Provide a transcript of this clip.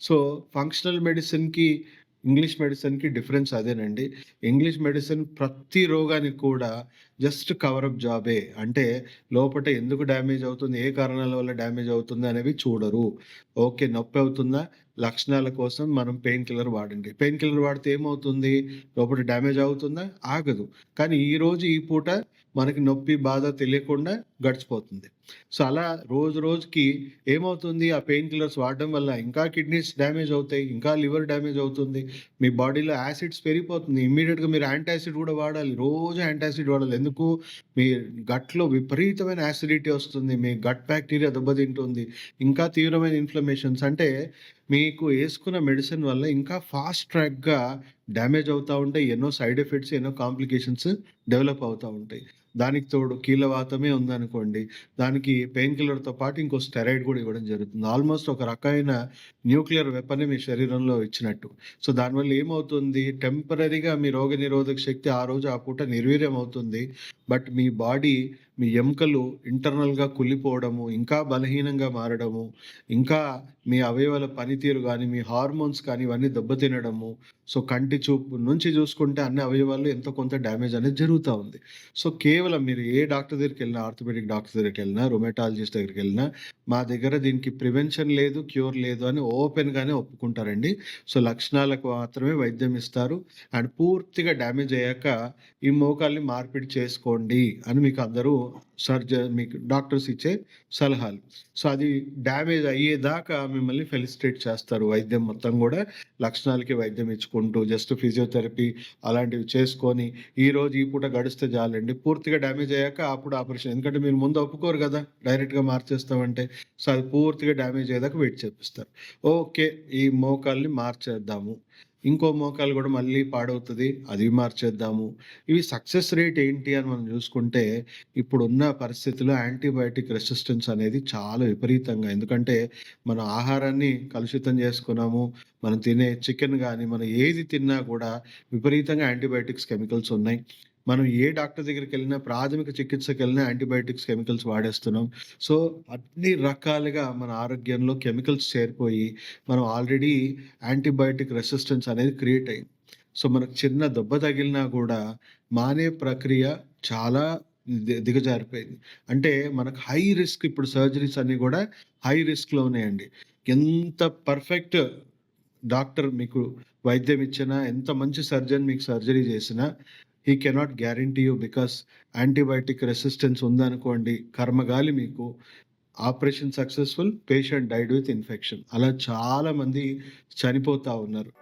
So, functional మెడిసిన్‌కి, English మెడిసిన్‌కి difference అదేనండి. English medicine ప్రతి రోగానికి కూడా జస్ట్ కవర్ అప్ జాబే. అంటే లోపట ఎందుకు డ్యామేజ్ అవుతుంది, ఏ కారణాల వల్ల డ్యామేజ్ అవుతుంది అనేవి చూడరు. ఓకే. నొప్పి అవుతుందా? లక్షణాల కోసం మనం పెయిన్ కిల్లర్ వాడండి. పెయిన్ కిల్లర్ వాడితే ఏమవుతుంది? లోపట డ్యామేజ్ అవుతుందా? ఆగదు. కానీ ఈరోజు ఈ పూట మనకి నొప్పి, బాధ తెలియకుండా గడిచిపోతుంది. సో, అలా రోజు రోజుకి ఏమవుతుంది? ఆ పెయిన్ కిల్లర్స్ వాడడం వల్ల ఇంకా కిడ్నీస్ డ్యామేజ్ అవుతాయి. ఇంకా లివర్ డ్యామేజ్ అవుతుంది. మీ బాడీలో యాసిడ్స్ పెరిగిపోతుంది. ఇమ్మీడియేట్‌గా మీరు యాంటాసిడ్ గూడా వాడాలి. రోజు యాంటాసిడ్ వాడాలి. ఎందుకు? మీ గట్‌లో విపరీతమైన యాసిడిటీ వస్తుంది. మీ గట్ బాక్టీరియా దెబ్బతింటుంది. ఇంకా తీవ్రమైన ఇన్‌ఫ్లమేషన్స్ అంటే మీకు యేసుకున్న మెడిసిన్ వల్ల ఇంకా ఫాస్ట్ ట్రాక్‌గా డ్యామేజ్ అవుతా ఉంటాయి. ఎన్నో సైడ్ ఎఫెక్ట్స్, ఎన్నో కాంప్లికేషన్స్ డెవలప్ అవుతా ఉంటాయి. దానికి తోడు కీళ్ళవాతమే ఉందనుకోండి, దానికి పెయిన్ కిల్లర్‌తో పాటు ఇంకో స్టెరాయిడ్ గూడా ఇవ్వడం జరుగుతుంది. ఆల్‌మోస్ట్ ఒక రకమైన న్యూక్లియర్ వెపనే మీ శరీరంలో ఇచ్చినట్టు. సో, దానివల్ల ఏమవుతుంది? టెంపరరీగా మీ రోగనిరోధక శక్తి ఆ రోజు ఆ పూట నిర్వీర్యం అవుతుంది. బట్ మీ బాడీ, మీ ఎముకలు ఇంటర్నల్‌గా కుళ్ళిపోవడము, ఇంకా బలహీనంగా మారడము, ఇంకా మీ అవయవాల పనితీరు గాని, మీ హార్మోన్స్ కానీ ఇవన్నీ దెబ్బతినడము. సో, కంటి చూపు నుంచి చూసుకుంటే అన్ని అవయవాల్లో ఎంతో కొంత డ్యామేజ్ అనేది జరుగుతా ఉంది. సో, కేవలం మీరు ఏ డాక్టర్ దగ్గరికెళ్ళినా, ఆర్థోపెడిక్ డాక్టర్ దగ్గరికెళ్ళినా, రొమాటాలజిస్ట్ దగ్గరికెళ్ళినా, మా దగ్గర దీనికి ప్రివెన్షన్ లేదు, క్యూర్ లేదు అని ఓపెన్‌గానే ఒప్పుకుంటారండి. సో, లక్షణాలకు మాత్రమే వైద్యం ఇస్తారు. అండ్ పూర్తిగా డ్యామేజ్ అయ్యాక ఈ మోకాల్ని మార్పిడి చేసుకోండి అని మీకు అందరూ మీకు డాక్టర్స్ ఇచ్చే సలహాలు. సో, అది డ్యామేజ్ అయ్యేదాకా మిమ్మల్ని ఫెలిసిటేట్ చేస్తారు. వైద్యం మొత్తం గూడా లక్షణాలకి వైద్యం ఇచ్చుకుంటూ జస్ట్ ఫిజియోథెరపీ అలాంటివి చేసుకొని ఈరోజు ఈ పూట గడిస్తే చాలండి. పూర్తిగా డ్యామేజ్ అయ్యాక అప్పుడు ఆపరేషన్. ఎందుకంటే మీరు ముందు ఒప్పుకోరు గదా! డైరెక్ట్‌గా మార్చేస్తామంటే. సో, అది పూర్తిగా డ్యామేజ్ అయ్యేదాకా వెయిట్ చేపిస్తారు. ఓకే. ఈ మోకాల్ని మార్చేద్దాము. ఇంకో మోకాలు గూడా మళ్ళీ పాడవుతది. అది మార్చేద్దాము. ఇవి సక్సెస్ రేట్ ఏంటి అని మనం జూసుకుంటే, ఇప్పుడున్న పరిస్థితిలో యాంటీబయోటిక్ రెసిస్టెన్స్ అనేది చాలా విపరీతంగా. ఎందుకంటే, మన ఆహారాన్ని కలుషితం జేసుకున్నాము. మనం తినే చికెన్ గాని, మనం ఏది తిన్నా గూడా విపరీతంగా యాంటీబయోటిక్స్ కెమికల్స్ ఉన్నాయి. మనం ఏ డాక్టర్ దగ్గరికెళ్ళినా, ప్రాథమిక చికిత్సకెళ్ళినా యాంటీబయోటిక్స్ కెమికల్స్ వాడేస్తున్నాం. సో, అన్ని రకాలుగా మన ఆరోగ్యంలో కెమికల్స్ చేరిపోయి, మనం ఆల్రెడీ యాంటీబయోటిక్ రెసిస్టెన్స్ అనేది క్రియేట్ అయింది. సో, మనకు చిన్న దెబ్బ తగిలినా గూడా మానే ప్రక్రియ చాలా దిగజారిపోయింది. అంటే మనకు హై రిస్క్ ఇప్పుడు సర్జరీస్ అన్నీ గూడా హై రిస్క్‌లో ఉన్నాయండి. ఎంత పర్ఫెక్ట్ డాక్టర్ మీకు వైద్యం ఇచ్చినా, ఎంత మంచి సర్జన్ మీకు సర్జరీ చేసినా, హి cannot guarantee you because antibiotic resistance ఉందనుకోండి, కర్మగాలి మీకు operation successful, patient died with infection. అలా చాలా మంది చనిపోతా ఉన్నారు.